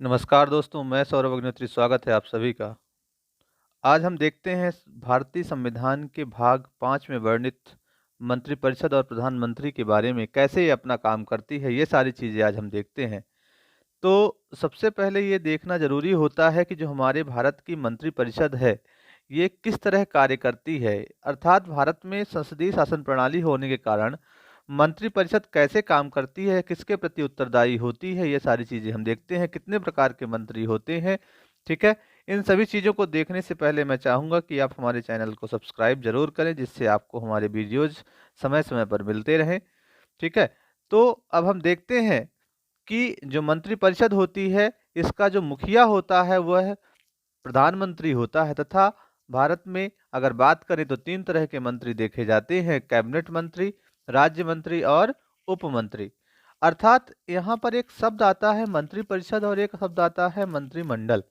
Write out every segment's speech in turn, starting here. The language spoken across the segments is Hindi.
नमस्कार दोस्तों, मैं सौरभ अग्निहोत्री, स्वागत है आप सभी का। आज हम देखते हैं भारतीय संविधान के भाग 5 में वर्णित मंत्रिपरिषद और प्रधानमंत्री के बारे में कैसे ये अपना काम करती है, ये सारी चीज़ें आज हम देखते हैं। तो सबसे पहले ये देखना ज़रूरी होता है कि जो हमारे भारत की मंत्रिपरिषद है, ये किस तरह कार्य करती है। अर्थात भारत में संसदीय शासन प्रणाली होने के कारण मंत्रिपरिषद कैसे काम करती है, किसके प्रति उत्तरदायी होती है, ये सारी चीज़ें हम देखते हैं। कितने प्रकार के मंत्री होते हैं, ठीक है? इन सभी चीज़ों को देखने से पहले मैं चाहूँगा कि आप हमारे चैनल को सब्सक्राइब ज़रूर करें, जिससे आपको हमारे वीडियोज़ समय-समय पर मिलते रहें, ठीक है? तो अब हम देखते हैं कि जो मंत्रिपरिषद होती है, इसका जो मुखिया होता है वह प्रधानमंत्री होता है तथा भारत में अगर बात करें तो 3 तरह के मंत्री देखे जाते हैं, कैबिनेट मंत्री, राज्य मंत्री और उप मंत्री। अर्थात यहाँ पर एक शब्द आता है मंत्रिपरिषद और एक शब्द आता है मंत्रिमंडल।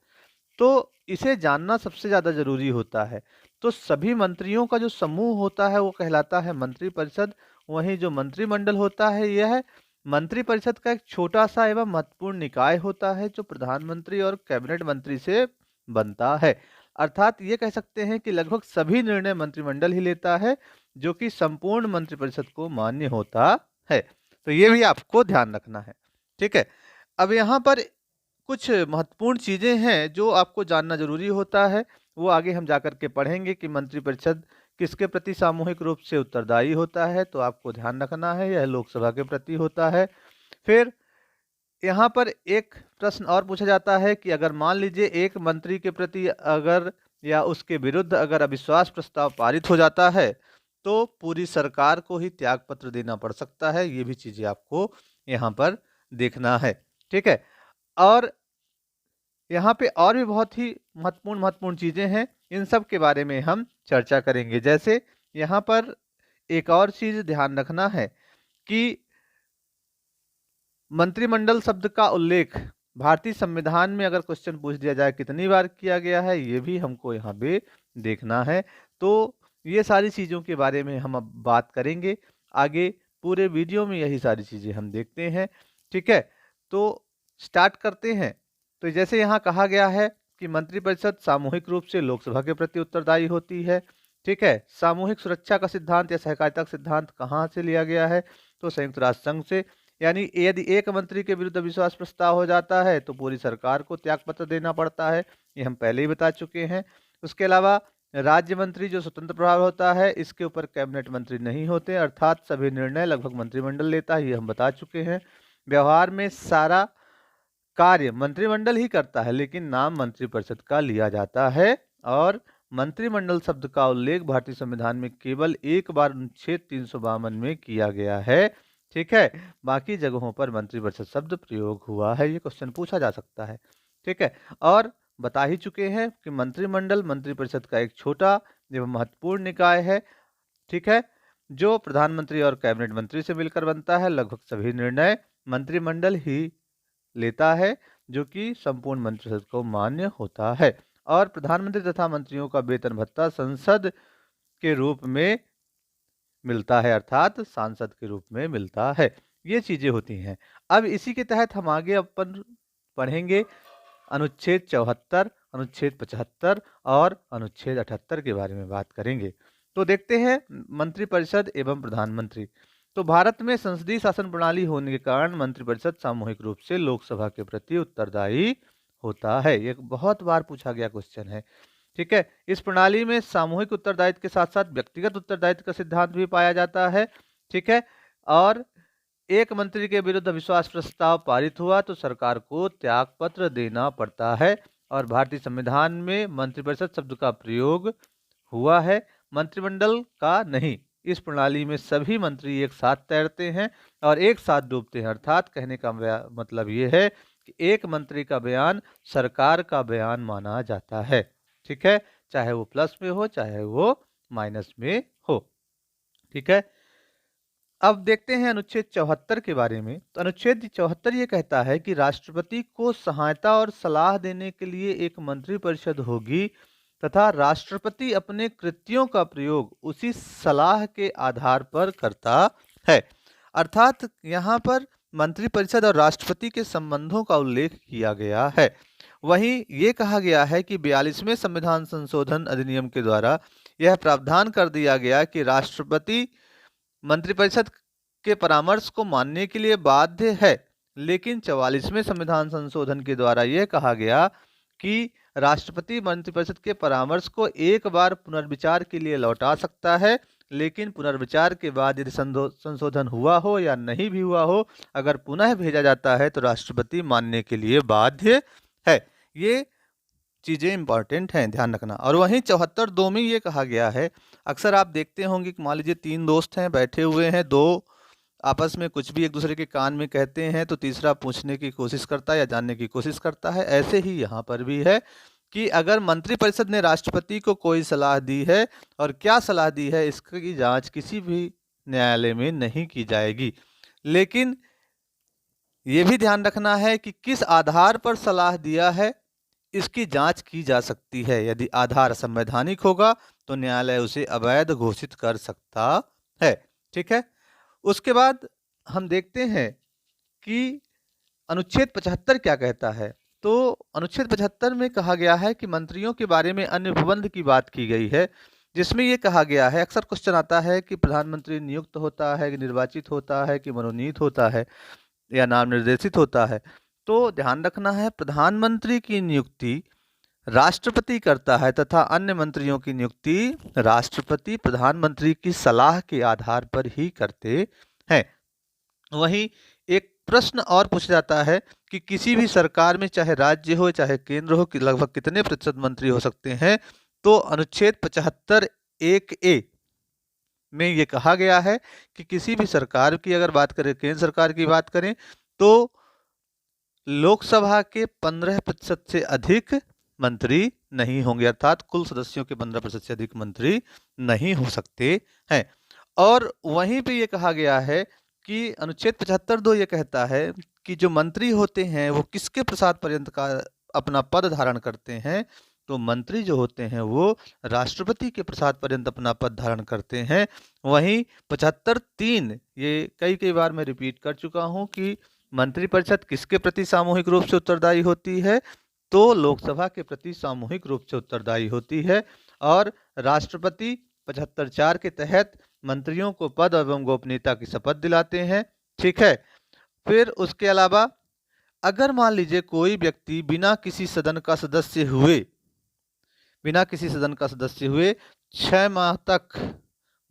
तो इसे जानना सबसे ज़्यादा ज़रूरी होता है। तो सभी मंत्रियों का जो समूह होता है वो कहलाता है मंत्रिपरिषद। वहीं जो मंत्रिमंडल होता है यह मंत्रिपरिषद का एक छोटा-सा एवं महत्वपूर्ण निकाय होता है जो प्रधानमंत्री और कैबिनेट मंत्री से बनता है। अर्थात ये कह सकते हैं कि लगभग सभी निर्णय मंत्रिमंडल ही लेता है, जो कि संपूर्ण मंत्रिपरिषद को मान्य होता है। तो ये भी आपको ध्यान रखना है, ठीक है? अब यहाँ पर कुछ महत्वपूर्ण चीज़ें हैं जो आपको जानना ज़रूरी होता है, वो आगे हम जाकर के पढ़ेंगे कि मंत्रिपरिषद किसके प्रति सामूहिक रूप से उत्तरदायी होता है, तो आपको ध्यान रखना है यह लोकसभा के प्रति होता है। फिर यहाँ पर एक प्रश्न और पूछा जाता है कि अगर मान लीजिए एक मंत्री के प्रति अगर या उसके विरुद्ध अगर अविश्वास प्रस्ताव पारित हो जाता है, तो पूरी सरकार को ही त्यागपत्र देना पड़ सकता है। ये भी चीज़ें आपको यहाँ पर देखना है, ठीक है? और यहाँ पे और भी बहुत ही महत्वपूर्ण चीज़ें हैं, इन सब के बारे में हम चर्चा करेंगे। जैसे यहाँ पर एक और चीज़ ध्यान रखना है कि मंत्रिमंडल शब्द का उल्लेख भारतीय संविधान में अगर क्वेश्चन पूछ दिया जाए कितनी बार किया गया है, ये भी हमको यहाँ पे देखना है। तो ये सारी चीज़ों के बारे में हम अब बात करेंगे। आगे पूरे वीडियो में यही सारी चीज़ें हम देखते हैं, ठीक है? तो स्टार्ट करते हैं। तो जैसे यहाँ कहा गया है कि मंत्रिपरिषद सामूहिक रूप से लोकसभा के प्रति उत्तरदायी होती है, ठीक है? सामूहिक सुरक्षा का सिद्धांत या सहकारिता का सिद्धांत कहाँ से लिया गया है? तो संयुक्त राष्ट्र संघ से। यानी यदि एक मंत्री के विरुद्ध अविश्वास प्रस्ताव हो जाता है तो पूरी सरकार को त्यागपत्र देना पड़ता है, ये हम पहले ही बता चुके हैं। उसके अलावा राज्य मंत्री जो स्वतंत्र प्रभाव होता है, इसके ऊपर कैबिनेट मंत्री नहीं होते, अर्थात सभी निर्णय लगभग मंत्रिमंडल लेता है, ये हम बता चुके हैं। व्यवहार में सारा कार्य मंत्रिमंडल ही करता है, लेकिन नाम मंत्रिपरिषद का लिया जाता है। और मंत्रिमंडल शब्द का उल्लेख भारतीय संविधान में केवल एक बार अनुच्छेद 352 में किया गया है, ठीक है? बाकी जगहों पर मंत्रिपरिषद शब्द प्रयोग हुआ है, ये क्वेश्चन पूछा जा सकता है, ठीक है? और बता ही चुके हैं कि मंत्रिमंडल मंत्रिपरिषद का एक छोटा एवं महत्वपूर्ण निकाय है, ठीक है? जो प्रधानमंत्री और कैबिनेट मंत्री से मिलकर बनता है। लगभग सभी निर्णय मंत्रिमंडल ही लेता है, जो कि संपूर्ण मंत्रिपरिषद को मान्य होता है। और प्रधानमंत्री तथा मंत्रियों का वेतन भत्ता संसद के रूप में मिलता है, अर्थात सांसद के रूप में मिलता है। ये चीज़ें होती हैं। अब इसी के तहत हम आगे अपन पढ़ेंगे अनुच्छेद 74, अनुच्छेद 75 और अनुच्छेद 78 के बारे में बात करेंगे। तो देखते हैं मंत्रिपरिषद एवं प्रधानमंत्री। तो भारत में संसदीय शासन प्रणाली होने के कारण मंत्रिपरिषद सामूहिक रूप से लोकसभा के प्रति उत्तरदायी होता है। ये बहुत बार पूछा गया क्वेश्चन है, ठीक है? इस प्रणाली में सामूहिक उत्तरदायित्व के साथ साथ व्यक्तिगत उत्तरदायित्व का सिद्धांत भी पाया जाता है, ठीक है? और एक मंत्री के विरुद्ध अविश्वास प्रस्ताव पारित हुआ तो सरकार को त्यागपत्र देना पड़ता है। और भारतीय संविधान में मंत्रिपरिषद शब्द का प्रयोग हुआ है, मंत्रिमंडल का नहीं। इस प्रणाली में सभी मंत्री एक साथ तैरते हैं और एक साथ डूबते हैं। अर्थात कहने का मतलब ये है कि एक मंत्री का बयान सरकार का बयान माना जाता है, ठीक है? चाहे वो प्लस में हो, चाहे वो माइनस में हो, ठीक है? अब देखते हैं अनुच्छेद 74 के बारे में। तो अनुच्छेद 74 ये कहता है कि राष्ट्रपति को सहायता और सलाह देने के लिए एक मंत्रिपरिषद होगी तथा राष्ट्रपति अपने कृत्यों का प्रयोग उसी सलाह के आधार पर करता है। अर्थात यहाँ पर मंत्रिपरिषद और राष्ट्रपति के संबंधों का उल्लेख किया गया है। वहीं ये कहा गया है कि 42वें संविधान संशोधन अधिनियम के द्वारा यह प्रावधान कर दिया गया कि राष्ट्रपति मंत्रिपरिषद के परामर्श को मानने के लिए बाध्य है, लेकिन 44वें संविधान संशोधन के द्वारा यह कहा गया कि राष्ट्रपति मंत्रिपरिषद के परामर्श को एक बार पुनर्विचार के लिए लौटा सकता है, लेकिन पुनर्विचार के बाद यदि संशोधन हुआ हो या नहीं भी हुआ हो, अगर पुनः भेजा जाता है तो राष्ट्रपति मानने के लिए बाध्य है। ये चीज़ें इंपॉर्टेंट हैं, ध्यान रखना। और वहीं 74(2) में ये कहा गया है, अक्सर आप देखते होंगे कि मान लीजिए 3 दोस्त हैं, बैठे हुए हैं, 2 आपस में कुछ भी एक दूसरे के कान में कहते हैं तो तीसरा पूछने की कोशिश करता है या जानने की कोशिश करता है। ऐसे ही यहाँ पर भी है कि अगर मंत्रिपरिषद ने राष्ट्रपति को कोई सलाह दी है और क्या सलाह दी है, इसकी जांच किसी भी न्यायालय में नहीं की जाएगी। लेकिन ये भी ध्यान रखना है कि किस आधार पर सलाह दिया है, इसकी जांच की जा सकती है। यदि आधार संवैधानिक होगा तो न्यायालय उसे अवैध घोषित कर सकता है। ठीक है। उसके बाद हम देखते हैं कि अनुच्छेद 75 क्या कहता है। तो अनुच्छेद 75 में कहा गया है कि मंत्रियों के बारे में अन्य प्रबंध की बात की गई है, जिसमें ये कहा गया है, अक्सर क्वेश्चन आता है कि प्रधानमंत्री नियुक्त होता है कि निर्वाचित होता है कि मनोनीत होता है या नाम निर्देशित होता है। तो ध्यान रखना है, प्रधानमंत्री की नियुक्ति राष्ट्रपति करता है तथा अन्य मंत्रियों की नियुक्ति राष्ट्रपति प्रधानमंत्री की सलाह के आधार पर ही करते हैं। वहीं एक प्रश्न और पूछा जाता है कि किसी भी सरकार में चाहे राज्य हो चाहे केंद्र हो, कि लगभग कितने प्रतिशत मंत्री हो सकते हैं। तो अनुच्छेद 75(1)(a) में ये कहा गया है कि किसी भी सरकार की अगर बात करें, केंद्र सरकार की बात करें, तो लोकसभा के 15% से अधिक मंत्री नहीं होंगे, अर्थात कुल सदस्यों के 15% से अधिक मंत्री नहीं हो सकते हैं। और वहीं पे ये कहा गया है कि अनुच्छेद 75(2) ये कहता है कि जो मंत्री होते हैं वो किसके प्रसाद पर्यंत का अपना पद धारण करते हैं। तो मंत्री जो होते हैं वो राष्ट्रपति के प्रसाद पर्यंत अपना पद धारण करते हैं। वहीं 75(3) ये कई बार मैं रिपीट कर चुका हूं कि मंत्रिपरिषद किसके प्रति सामूहिक रूप से उत्तरदायी होती है। तो लोकसभा के प्रति सामूहिक रूप से उत्तरदायी होती है। और राष्ट्रपति 75(4) के तहत मंत्रियों को पद एवं गोपनीयता की शपथ दिलाते हैं। ठीक है। फिर उसके अलावा अगर मान लीजिए कोई व्यक्ति बिना किसी सदन का सदस्य हुए 6 माह तक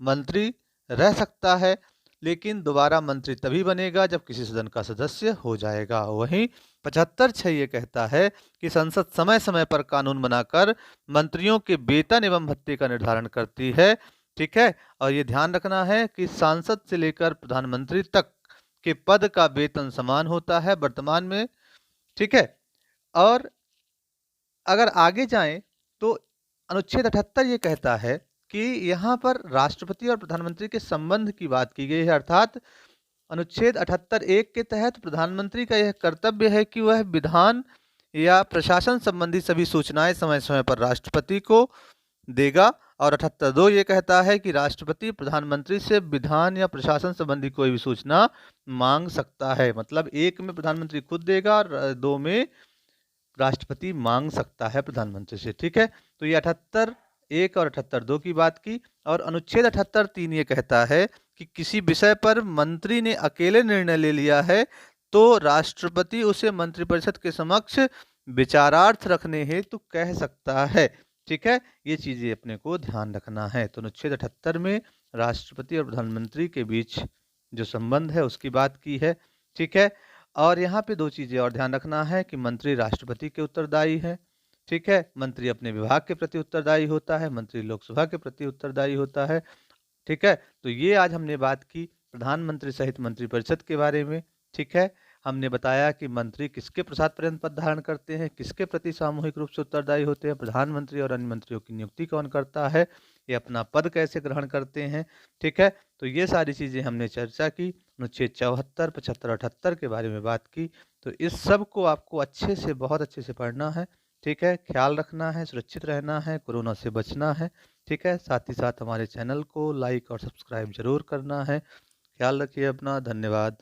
मंत्री रह सकता है, लेकिन दोबारा मंत्री तभी बनेगा जब किसी सदन का सदस्य हो जाएगा। वहीं 75(6) ये कहता है कि संसद समय समय पर कानून बनाकर मंत्रियों के वेतन एवं भत्ते का निर्धारण करती है। ठीक है। और ये ध्यान रखना है कि सांसद से लेकर प्रधानमंत्री तक के पद का वेतन समान होता है वर्तमान में। ठीक है। और अगर आगे जाएं तो अनुच्छेद 78 ये कहता है कि यहाँ पर राष्ट्रपति और प्रधानमंत्री के संबंध की बात की गई है, अर्थात अनुच्छेद 78(1) के तहत प्रधानमंत्री का यह कर्तव्य है कि वह विधान या प्रशासन संबंधी सभी सूचनाएं समय समय पर राष्ट्रपति को देगा। और 78(2) ये कहता है कि राष्ट्रपति प्रधानमंत्री से विधान या प्रशासन संबंधी कोई भी सूचना मांग सकता है। मतलब 1 में प्रधानमंत्री खुद देगा और 2 में राष्ट्रपति मांग सकता है प्रधानमंत्री से। ठीक है। तो ये 78(1) और 78(2) की बात की। और अनुच्छेद 78(3) ये कहता है कि किसी विषय पर मंत्री ने अकेले निर्णय ले लिया है तो राष्ट्रपति उसे मंत्रिपरिषद के समक्ष विचारार्थ रखने हेतु कह सकता है। ठीक है। ये चीजें अपने को ध्यान रखना है। तो अनुच्छेद 78 में राष्ट्रपति और प्रधानमंत्री के बीच जो संबंध है उसकी बात की है। ठीक है। और यहाँ पे 2 चीजें और ध्यान रखना है कि मंत्री राष्ट्रपति के उत्तरदायी है। ठीक है। मंत्री अपने विभाग के प्रति उत्तरदायी होता है, मंत्री लोकसभा के प्रति उत्तरदायी होता है। ठीक है। तो ये आज हमने बात की प्रधानमंत्री सहित मंत्रिपरिषद के बारे में। ठीक है। हमने बताया कि मंत्री किसके प्रसाद पर्यंत पद धारण करते हैं, किसके प्रति सामूहिक रूप से उत्तरदायी होते हैं, प्रधानमंत्री और अन्य मंत्रियों की नियुक्ति कौन करता है, ये अपना पद कैसे ग्रहण करते हैं। ठीक है। तो ये सारी चीज़ें हमने चर्चा की, अनुच्छेद 74, 75, 78 के बारे में बात की। तो इस सब को आपको अच्छे से, बहुत अच्छे से पढ़ना है। ठीक है। ख्याल रखना है, सुरक्षित रहना है, कोरोना से बचना है। ठीक है। साथ ही साथ हमारे चैनल को लाइक और सब्सक्राइब जरूर करना है। ख्याल रखिए अपना। धन्यवाद।